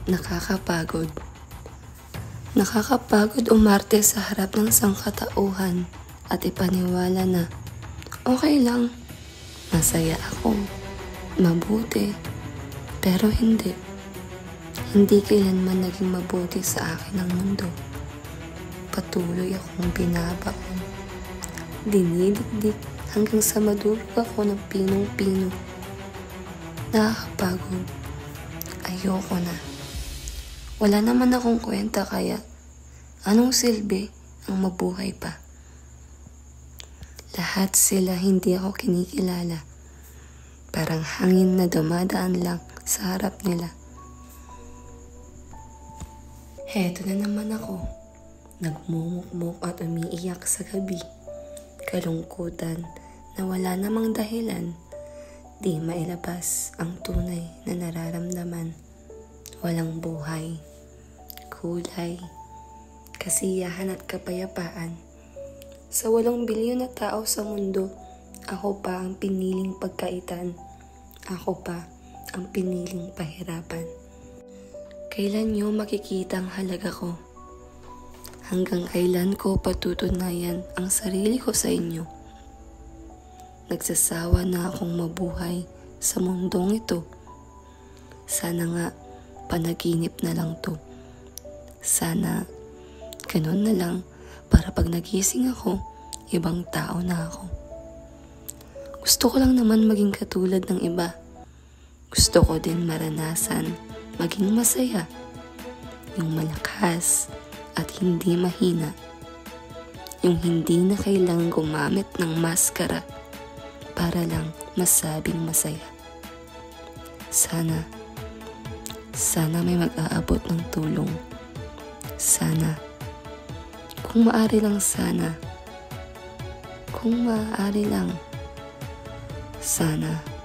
Nakakapagod. Nakakapagod umarte sa harap ng sangkatauhan at ipaniwala na okay lang, masaya ako, mabuti, pero hindi. Hindi kailanman naging mabuti sa akin ang mundo. Patuloy akong binabaon, dinidikdik hanggang sa madurog ako ng pinong-pino. Nakakapagod. Ayoko na. Wala naman akong kwenta kaya anong silbi ang mabuhay pa? Lahat sila hindi ako kinikilala. Parang hangin na dumadaan lang sa harap nila. Heto na naman ako, nagmumukmuk at umiiyak sa gabi. Kalungkutan na wala namang dahilan, di mailabas ang tunay na nararamdaman. Walang buhay, kulay, kasiyahan at kapayapaan. Sa 8 bilyon na tao sa mundo, ako pa ang piniling pagkaitan. Ako pa ang piniling pahirapan. Kailan niyo makikita ang halaga ko? Hanggang kailan ko patutunayan ang sarili ko sa inyo? Nagsasawa na akong mabuhay sa mundong ito. Sana nga panaginip na lang to. Sana ganun na lang para pag nagising ako, ibang tao na ako. Gusto ko lang naman maging katulad ng iba. Gusto ko din maranasan maging masaya, yung malakas at hindi mahina, yung hindi na kailangang gumamit ng maskara para lang masabing masaya. Sana may mag-aabot ng tulong. Sana, kung maaari lang sana, kung maaari lang, sana.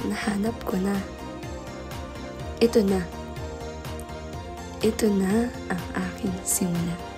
Nahanap ko na. Ito na. Ito na ang aking simula.